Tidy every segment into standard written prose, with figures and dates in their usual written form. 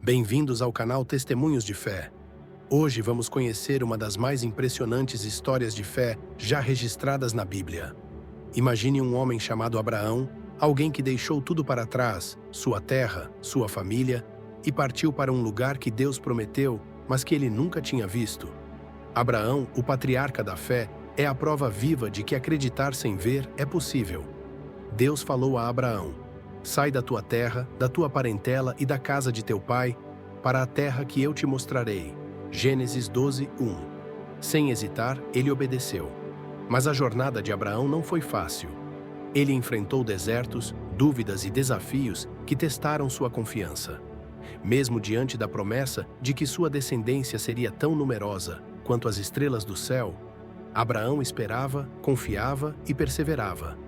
Bem-vindos ao canal Testemunhos de Fé. Hoje vamos conhecer uma das mais impressionantes histórias de fé já registradas na Bíblia. Imagine um homem chamado Abraão, alguém que deixou tudo para trás, sua terra, sua família, e partiu para um lugar que Deus prometeu, mas que ele nunca tinha visto. Abraão, o patriarca da fé, é a prova viva de que acreditar sem ver é possível. Deus falou a Abraão: sai da tua terra, da tua parentela e da casa de teu pai, para a terra que eu te mostrarei. Gênesis 12:1. Sem hesitar, ele obedeceu. Mas a jornada de Abraão não foi fácil. Ele enfrentou desertos, dúvidas e desafios que testaram sua confiança. Mesmo diante da promessa de que sua descendência seria tão numerosa quanto as estrelas do céu, Abraão esperava, confiava e perseverava.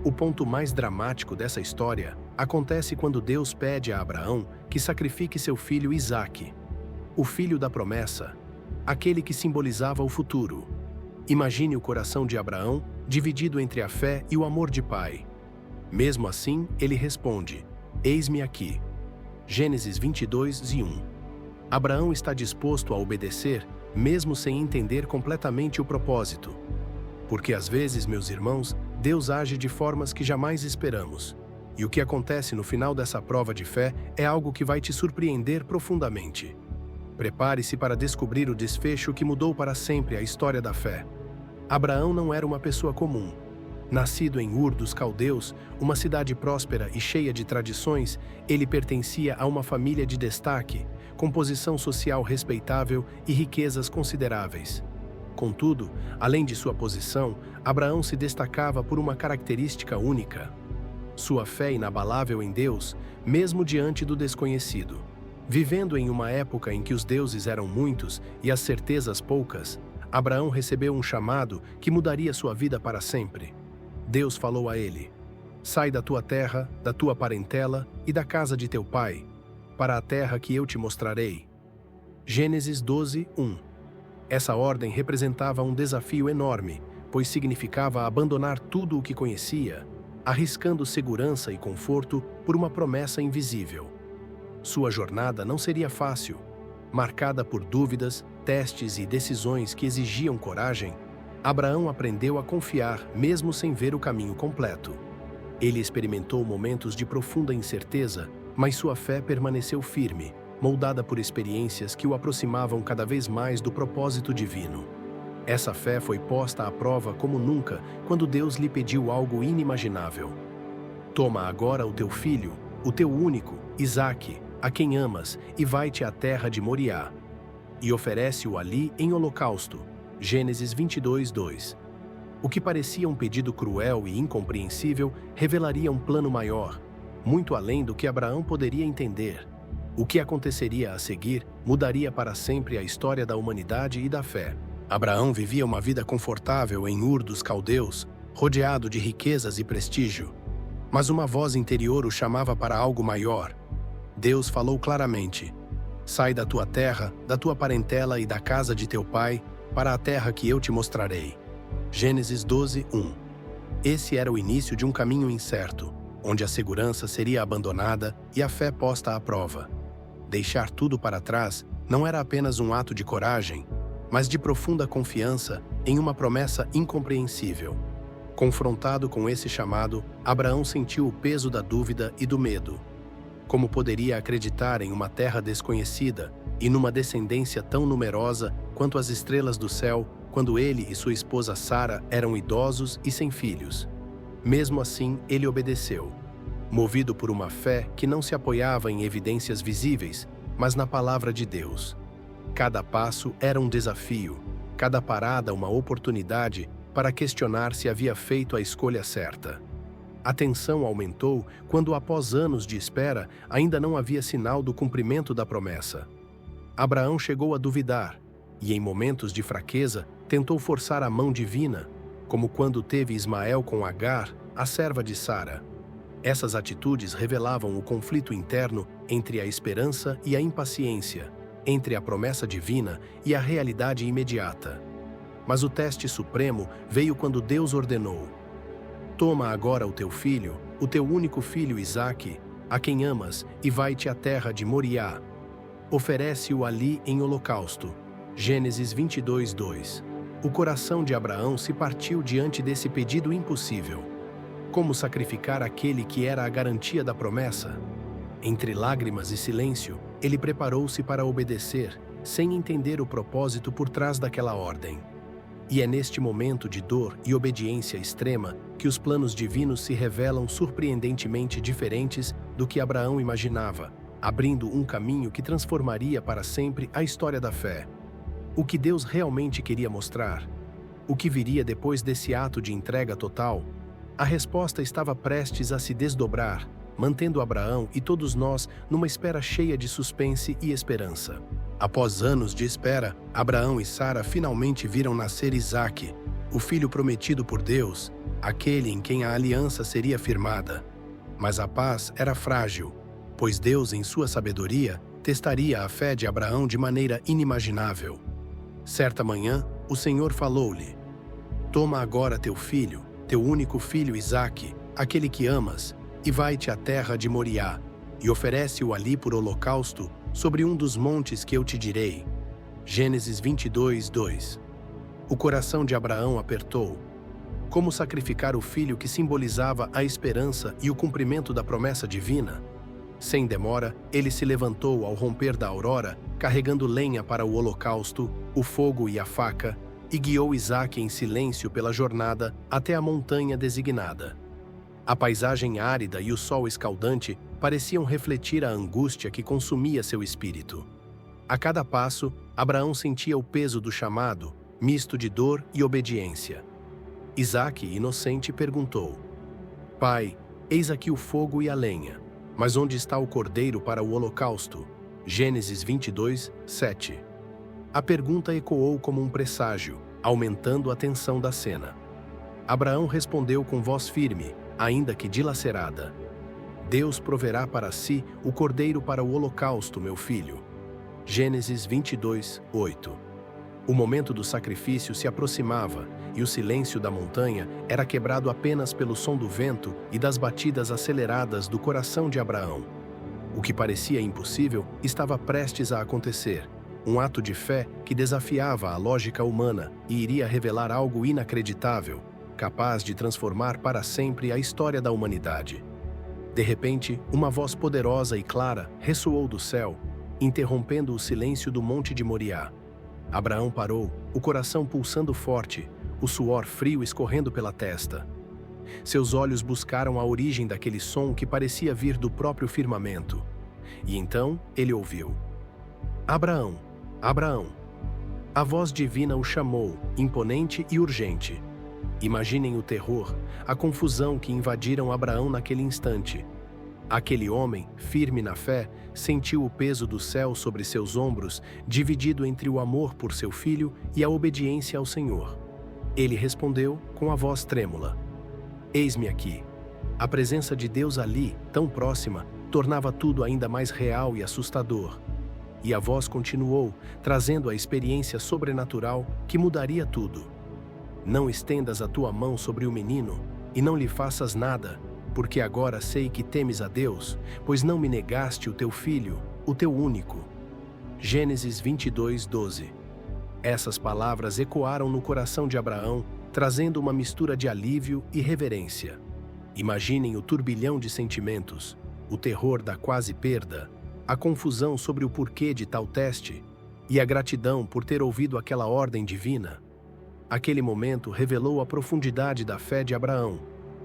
O ponto mais dramático dessa história acontece quando Deus pede a Abraão que sacrifique seu filho Isaque, o filho da promessa, aquele que simbolizava o futuro. Imagine o coração de Abraão dividido entre a fé e o amor de pai. Mesmo assim, ele responde: eis-me aqui. Gênesis 22:1. Abraão está disposto a obedecer, mesmo sem entender completamente o propósito. Porque às vezes, meus irmãos, Deus age de formas que jamais esperamos. E o que acontece no final dessa prova de fé é algo que vai te surpreender profundamente. Prepare-se para descobrir o desfecho que mudou para sempre a história da fé. Abraão não era uma pessoa comum. Nascido em Ur dos Caldeus, uma cidade próspera e cheia de tradições, ele pertencia a uma família de destaque, com posição social respeitável e riquezas consideráveis. Contudo, além de sua posição, Abraão se destacava por uma característica única: sua fé inabalável em Deus, mesmo diante do desconhecido. Vivendo em uma época em que os deuses eram muitos e as certezas poucas, Abraão recebeu um chamado que mudaria sua vida para sempre. Deus falou a ele: sai da tua terra, da tua parentela e da casa de teu pai, para a terra que eu te mostrarei. Gênesis 12:1. Essa ordem representava um desafio enorme, pois significava abandonar tudo o que conhecia, arriscando segurança e conforto por uma promessa invisível. Sua jornada não seria fácil. Marcada por dúvidas, testes e decisões que exigiam coragem, Abraão aprendeu a confiar mesmo sem ver o caminho completo. Ele experimentou momentos de profunda incerteza, mas sua fé permaneceu firme, moldada por experiências que o aproximavam cada vez mais do propósito divino. Essa fé foi posta à prova como nunca quando Deus lhe pediu algo inimaginável. Toma agora o teu filho, o teu único, Isaque, a quem amas, e vai-te à terra de Moriá, e oferece-o ali em holocausto. Gênesis 22:2. O que parecia um pedido cruel e incompreensível revelaria um plano maior, muito além do que Abraão poderia entender. O que aconteceria a seguir mudaria para sempre a história da humanidade e da fé. Abraão vivia uma vida confortável em Ur dos Caldeus, rodeado de riquezas e prestígio. Mas uma voz interior o chamava para algo maior. Deus falou claramente: sai da tua terra, da tua parentela e da casa de teu pai, para a terra que eu te mostrarei. Gênesis 12:1. Esse era o início de um caminho incerto, onde a segurança seria abandonada e a fé posta à prova. Deixar tudo para trás não era apenas um ato de coragem, mas de profunda confiança em uma promessa incompreensível. Confrontado com esse chamado, Abraão sentiu o peso da dúvida e do medo. Como poderia acreditar em uma terra desconhecida e numa descendência tão numerosa quanto as estrelas do céu, quando ele e sua esposa Sara eram idosos e sem filhos? Mesmo assim, ele obedeceu, movido por uma fé que não se apoiava em evidências visíveis, mas na palavra de Deus. Cada passo era um desafio, cada parada uma oportunidade para questionar se havia feito a escolha certa. A tensão aumentou quando, após anos de espera, ainda não havia sinal do cumprimento da promessa. Abraão chegou a duvidar, e em momentos de fraqueza tentou forçar a mão divina, como quando teve Ismael com Agar, a serva de Sara. Essas atitudes revelavam o conflito interno entre a esperança e a impaciência, entre a promessa divina e a realidade imediata. Mas o teste supremo veio quando Deus ordenou: toma agora o teu filho, o teu único filho Isaque, a quem amas, e vai-te à terra de Moriá. oferece-o ali em holocausto. Gênesis 22, 2. O coração de Abraão se partiu diante desse pedido impossível. Como sacrificar aquele que era a garantia da promessa? Entre lágrimas e silêncio, ele preparou-se para obedecer, sem entender o propósito por trás daquela ordem. E é neste momento de dor e obediência extrema que os planos divinos se revelam surpreendentemente diferentes do que Abraão imaginava, abrindo um caminho que transformaria para sempre a história da fé. O que Deus realmente queria mostrar? O que viria depois desse ato de entrega total? A resposta estava prestes a se desdobrar, mantendo Abraão e todos nós numa espera cheia de suspense e esperança. Após anos de espera, Abraão e Sara finalmente viram nascer Isaque, o filho prometido por Deus, aquele em quem a aliança seria firmada. Mas a paz era frágil, pois Deus, em sua sabedoria, testaria a fé de Abraão de maneira inimaginável. Certa manhã, o Senhor falou-lhe: "Toma agora teu filho, teu único filho Isaque, aquele que amas, e vai-te à terra de Moriá, e oferece-o ali por holocausto sobre um dos montes que eu te direi." Gênesis 22, 2. O coração de Abraão apertou. Como sacrificar o filho que simbolizava a esperança e o cumprimento da promessa divina? Sem demora, ele se levantou ao romper da aurora, carregando lenha para o holocausto, o fogo e a faca, e guiou Isaque em silêncio pela jornada até a montanha designada. A paisagem árida e o sol escaldante pareciam refletir a angústia que consumia seu espírito. A cada passo, Abraão sentia o peso do chamado, misto de dor e obediência. Isaque, inocente, perguntou: "Pai, eis aqui o fogo e a lenha, mas onde está o cordeiro para o holocausto?" Gênesis 22, 7. A pergunta ecoou como um presságio, aumentando a tensão da cena. Abraão respondeu com voz firme, ainda que dilacerada: "Deus proverá para si o cordeiro para o holocausto, meu filho." Gênesis 22, 8. O momento do sacrifício se aproximava e o silêncio da montanha era quebrado apenas pelo som do vento e das batidas aceleradas do coração de Abraão. O que parecia impossível estava prestes a acontecer, um ato de fé que desafiava a lógica humana e iria revelar algo inacreditável, capaz de transformar para sempre a história da humanidade. De repente, uma voz poderosa e clara ressoou do céu, interrompendo o silêncio do Monte de Moriá. Abraão parou, o coração pulsando forte, o suor frio escorrendo pela testa. Seus olhos buscaram a origem daquele som que parecia vir do próprio firmamento. E então ele ouviu: "Abraão, Abraão." A voz divina o chamou, imponente e urgente. Imaginem o terror, a confusão que invadiram Abraão naquele instante. Aquele homem, firme na fé, sentiu o peso do céu sobre seus ombros, dividido entre o amor por seu filho e a obediência ao Senhor. Ele respondeu com a voz trêmula: "Eis-me aqui." A presença de Deus ali, tão próxima, tornava tudo ainda mais real e assustador. E a voz continuou, trazendo a experiência sobrenatural que mudaria tudo. "Não estendas a tua mão sobre o menino, e não lhe faças nada, porque agora sei que temes a Deus, pois não me negaste o teu filho, o teu único." Gênesis 22, 12. Essas palavras ecoaram no coração de Abraão, trazendo uma mistura de alívio e reverência. Imaginem o turbilhão de sentimentos, o terror da quase perda, a confusão sobre o porquê de tal teste e a gratidão por ter ouvido aquela ordem divina. Aquele momento revelou a profundidade da fé de Abraão,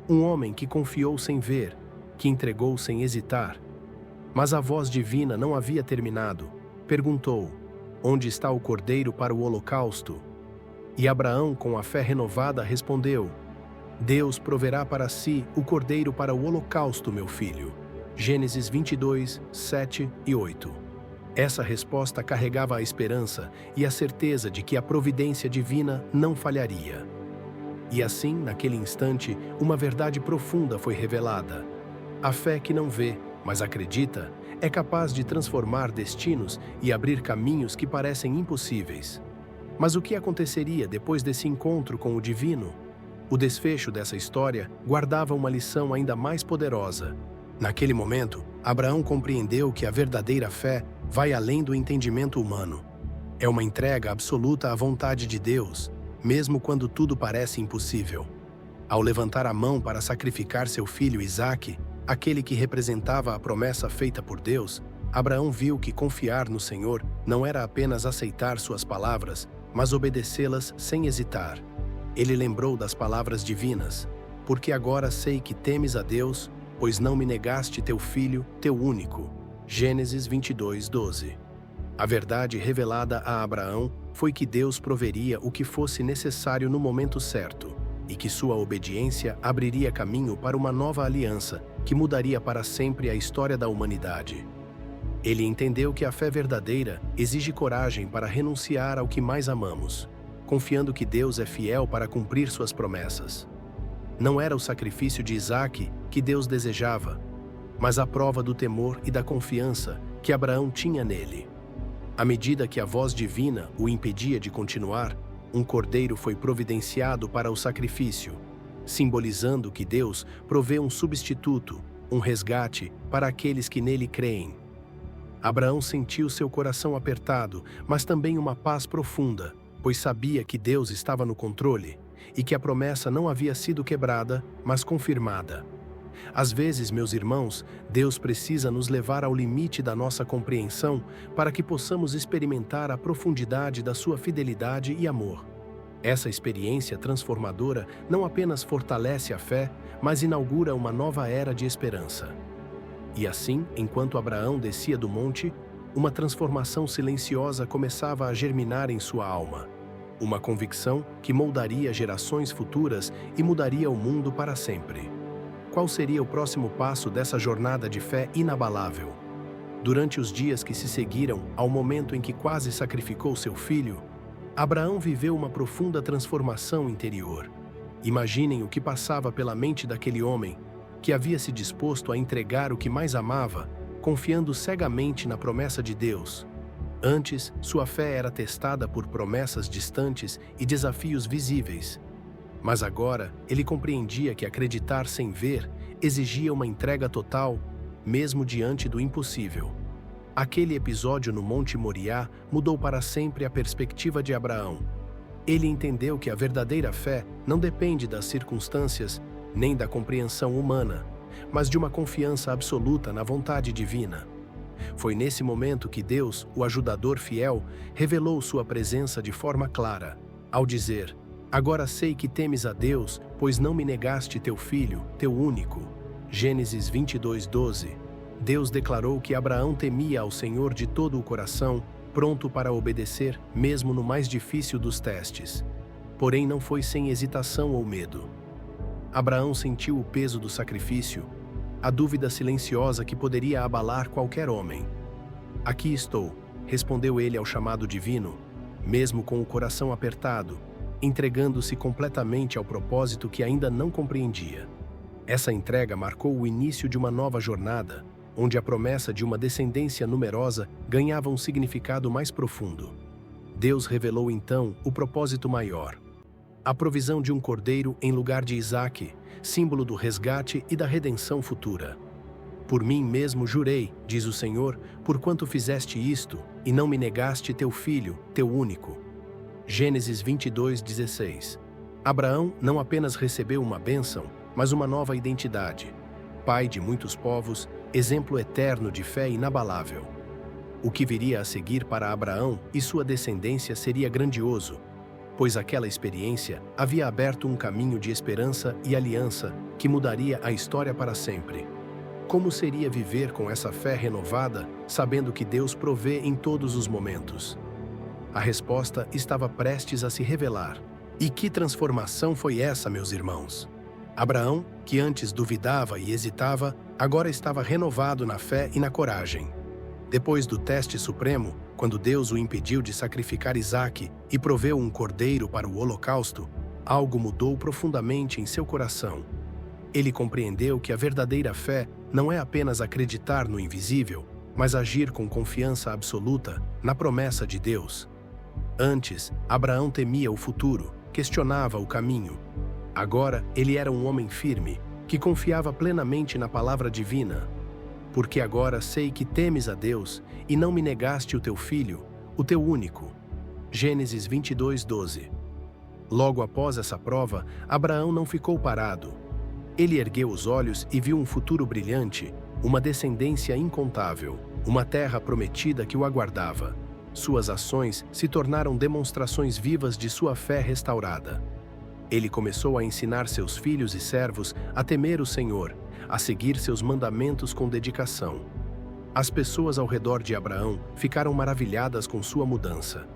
um homem que confiou sem ver, que entregou sem hesitar. Mas a voz divina não havia terminado. Perguntou: "Onde está o cordeiro para o holocausto?" E Abraão, com a fé renovada, respondeu: "Deus proverá para si o cordeiro para o holocausto, meu filho." Gênesis 22, 7 e 8. Essa resposta carregava a esperança e a certeza de que a providência divina não falharia. E assim, naquele instante, uma verdade profunda foi revelada. A fé que não vê, mas acredita, é capaz de transformar destinos e abrir caminhos que parecem impossíveis. Mas o que aconteceria depois desse encontro com o divino? O desfecho dessa história guardava uma lição ainda mais poderosa. Naquele momento, Abraão compreendeu que a verdadeira fé vai além do entendimento humano. É uma entrega absoluta à vontade de Deus, mesmo quando tudo parece impossível. Ao levantar a mão para sacrificar seu filho Isaque, aquele que representava a promessa feita por Deus, Abraão viu que confiar no Senhor não era apenas aceitar suas palavras, mas obedecê-las sem hesitar. Ele lembrou das palavras divinas: "Porque agora sei que temes a Deus, pois não me negaste teu filho, teu único." Gênesis 22:12. A verdade revelada a Abraão foi que Deus proveria o que fosse necessário no momento certo, e que sua obediência abriria caminho para uma nova aliança que mudaria para sempre a história da humanidade. Ele entendeu que a fé verdadeira exige coragem para renunciar ao que mais amamos, confiando que Deus é fiel para cumprir suas promessas. Não era o sacrifício de Isaque que Deus desejava, mas a prova do temor e da confiança que Abraão tinha nele. À medida que a voz divina o impedia de continuar, um cordeiro foi providenciado para o sacrifício, simbolizando que Deus provê um substituto, um resgate para aqueles que nele creem. Abraão sentiu seu coração apertado, mas também uma paz profunda, pois sabia que Deus estava no controle e que a promessa não havia sido quebrada, mas confirmada. Às vezes, meus irmãos, Deus precisa nos levar ao limite da nossa compreensão para que possamos experimentar a profundidade da sua fidelidade e amor. Essa experiência transformadora não apenas fortalece a fé, mas inaugura uma nova era de esperança. E assim, enquanto Abraão descia do monte, uma transformação silenciosa começava a germinar em sua alma. Uma convicção que moldaria gerações futuras e mudaria o mundo para sempre. Qual seria o próximo passo dessa jornada de fé inabalável? Durante os dias que se seguiram ao momento em que quase sacrificou seu filho, Abraão viveu uma profunda transformação interior. Imaginem o que passava pela mente daquele homem, que havia se disposto a entregar o que mais amava, confiando cegamente na promessa de Deus. Antes, sua fé era testada por promessas distantes e desafios visíveis. Mas agora, ele compreendia que acreditar sem ver exigia uma entrega total, mesmo diante do impossível. Aquele episódio no Monte Moriá mudou para sempre a perspectiva de Abraão. Ele entendeu que a verdadeira fé não depende das circunstâncias nem da compreensão humana, mas de uma confiança absoluta na vontade divina. Foi nesse momento que Deus, o ajudador fiel, revelou sua presença de forma clara, ao dizer: "Agora sei que temes a Deus, pois não me negaste teu filho, teu único." Gênesis 22:12. Deus declarou que Abraão temia ao Senhor de todo o coração, pronto para obedecer, mesmo no mais difícil dos testes. Porém, não foi sem hesitação ou medo. Abraão sentiu o peso do sacrifício, a dúvida silenciosa que poderia abalar qualquer homem. "Aqui estou", respondeu ele ao chamado divino, mesmo com o coração apertado, entregando-se completamente ao propósito que ainda não compreendia. Essa entrega marcou o início de uma nova jornada, onde a promessa de uma descendência numerosa ganhava um significado mais profundo. Deus revelou então o propósito maior: a provisão de um cordeiro em lugar de Isaque, símbolo do resgate e da redenção futura. "Por mim mesmo jurei", diz o Senhor, "porquanto fizeste isto, e não me negaste teu filho, teu único." Gênesis 22:16. Abraão não apenas recebeu uma bênção, mas uma nova identidade. Pai de muitos povos, exemplo eterno de fé inabalável. O que viria a seguir para Abraão e sua descendência seria grandioso, pois aquela experiência havia aberto um caminho de esperança e aliança que mudaria a história para sempre. Como seria viver com essa fé renovada, sabendo que Deus provê em todos os momentos? A resposta estava prestes a se revelar. E que transformação foi essa, meus irmãos? Abraão, que antes duvidava e hesitava, agora estava renovado na fé e na coragem. Depois do teste supremo, quando Deus o impediu de sacrificar Isaque e proveu um cordeiro para o holocausto, algo mudou profundamente em seu coração. Ele compreendeu que a verdadeira fé não é apenas acreditar no invisível, mas agir com confiança absoluta na promessa de Deus. Antes, Abraão temia o futuro, questionava o caminho. Agora, ele era um homem firme, que confiava plenamente na palavra divina. porque agora sei que temes a Deus e não me negaste o teu filho, o teu único. Gênesis 22:12. Logo após essa prova, Abraão não ficou parado. Ele ergueu os olhos e viu um futuro brilhante, uma descendência incontável, uma terra prometida que o aguardava. Suas ações se tornaram demonstrações vivas de sua fé restaurada. Ele começou a ensinar seus filhos e servos a temer o Senhor, a seguir seus mandamentos com dedicação. As pessoas ao redor de Abraão ficaram maravilhadas com sua mudança.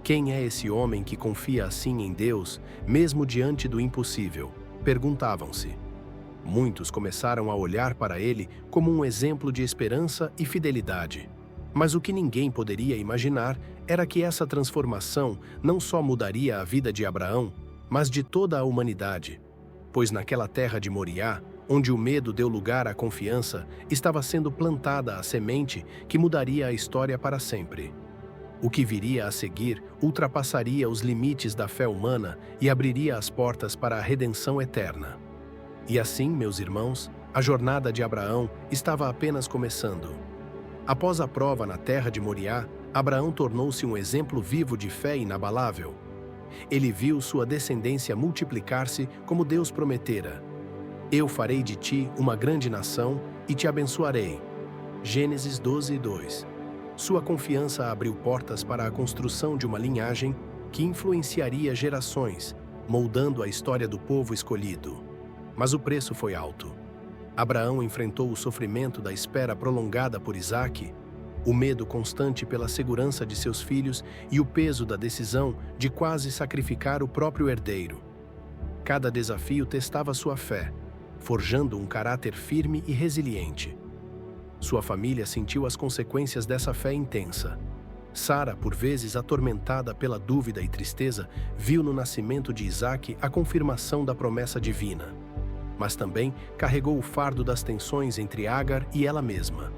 Quem é esse homem que confia assim em Deus, mesmo diante do impossível? Perguntavam-se. Muitos começaram a olhar para ele como um exemplo de esperança e fidelidade. Mas o que ninguém poderia imaginar era que essa transformação não só mudaria a vida de Abraão, mas de toda a humanidade. Pois naquela terra de Moriá, onde o medo deu lugar à confiança, estava sendo plantada a semente que mudaria a história para sempre. O que viria a seguir ultrapassaria os limites da fé humana e abriria as portas para a redenção eterna. E assim, meus irmãos, a jornada de Abraão estava apenas começando. Após a prova na terra de Moriá, Abraão tornou-se um exemplo vivo de fé inabalável. Ele viu sua descendência multiplicar-se como Deus prometera. Eu farei de ti uma grande nação e te abençoarei. Gênesis 12:2. Sua confiança abriu portas para a construção de uma linhagem que influenciaria gerações, moldando a história do povo escolhido. Mas o preço foi alto. Abraão enfrentou o sofrimento da espera prolongada por Isaque, o medo constante pela segurança de seus filhos e o peso da decisão de quase sacrificar o próprio herdeiro. Cada desafio testava sua fé, forjando um caráter firme e resiliente. Sua família sentiu as consequências dessa fé intensa. Sara, por vezes atormentada pela dúvida e tristeza, viu no nascimento de Isaque a confirmação da promessa divina. Mas também carregou o fardo das tensões entre Agar e ela mesma.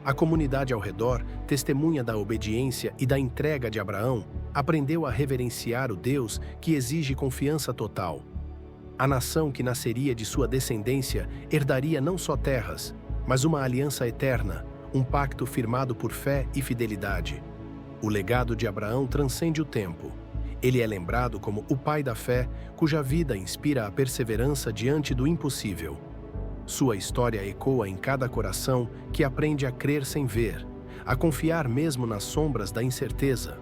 A comunidade ao redor, testemunha da obediência e da entrega de Abraão, aprendeu a reverenciar o Deus que exige confiança total. A nação que nasceria de sua descendência herdaria não só terras, mas uma aliança eterna, um pacto firmado por fé e fidelidade. O legado de Abraão transcende o tempo. Ele é lembrado como o pai da fé, cuja vida inspira a perseverança diante do impossível. Sua história ecoa em cada coração que aprende a crer sem ver, a confiar mesmo nas sombras da incerteza.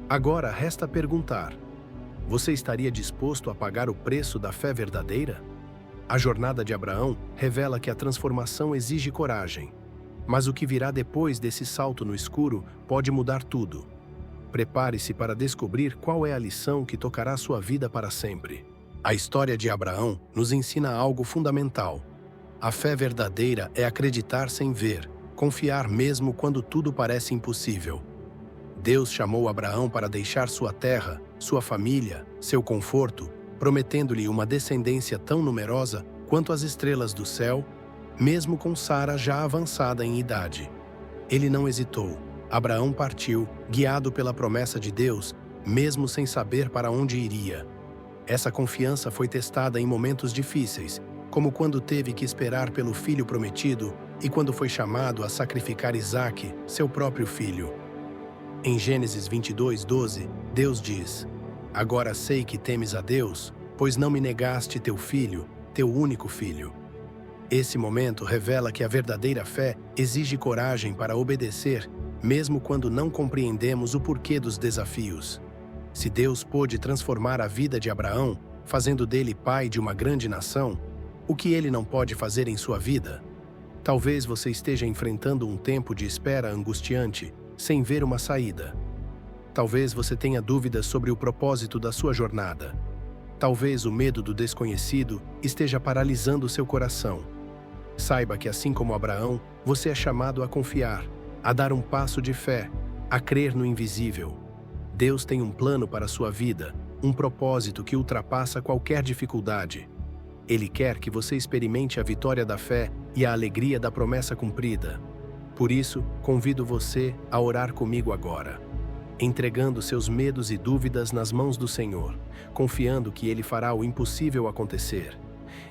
Agora resta perguntar: você estaria disposto a pagar o preço da fé verdadeira? A jornada de Abraão revela que a transformação exige coragem. Mas o que virá depois desse salto no escuro pode mudar tudo. Prepare-se para descobrir qual é a lição que tocará sua vida para sempre. A história de Abraão nos ensina algo fundamental. A fé verdadeira é acreditar sem ver, confiar mesmo quando tudo parece impossível. Deus chamou Abraão para deixar sua terra, sua família, seu conforto, prometendo-lhe uma descendência tão numerosa quanto as estrelas do céu, mesmo com Sara já avançada em idade. Ele não hesitou. Abraão partiu, guiado pela promessa de Deus, mesmo sem saber para onde iria. Essa confiança foi testada em momentos difíceis, como quando teve que esperar pelo filho prometido e quando foi chamado a sacrificar Isaque, seu próprio filho. Em Gênesis 22:12, Deus diz: agora sei que temes a Deus, pois não me negaste teu filho, teu único filho. Esse momento revela que a verdadeira fé exige coragem para obedecer, mesmo quando não compreendemos o porquê dos desafios. Se Deus pôde transformar a vida de Abraão, fazendo dele pai de uma grande nação, o que ele não pode fazer em sua vida? Talvez você esteja enfrentando um tempo de espera angustiante, sem ver uma saída. Talvez você tenha dúvidas sobre o propósito da sua jornada. Talvez o medo do desconhecido esteja paralisando seu coração. Saiba que, assim como Abraão, você é chamado a confiar, a dar um passo de fé, a crer no invisível. Deus tem um plano para a sua vida, um propósito que ultrapassa qualquer dificuldade. Ele quer que você experimente a vitória da fé e a alegria da promessa cumprida. Por isso, convido você a orar comigo agora, entregando seus medos e dúvidas nas mãos do Senhor, confiando que Ele fará o impossível acontecer.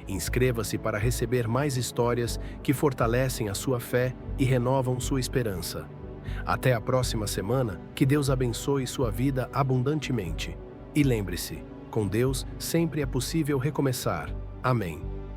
Inscreva-se para receber mais histórias que fortalecem a sua fé e renovam sua esperança. Até a próxima semana, que Deus abençoe sua vida abundantemente. E lembre-se, com Deus sempre é possível recomeçar. Amém.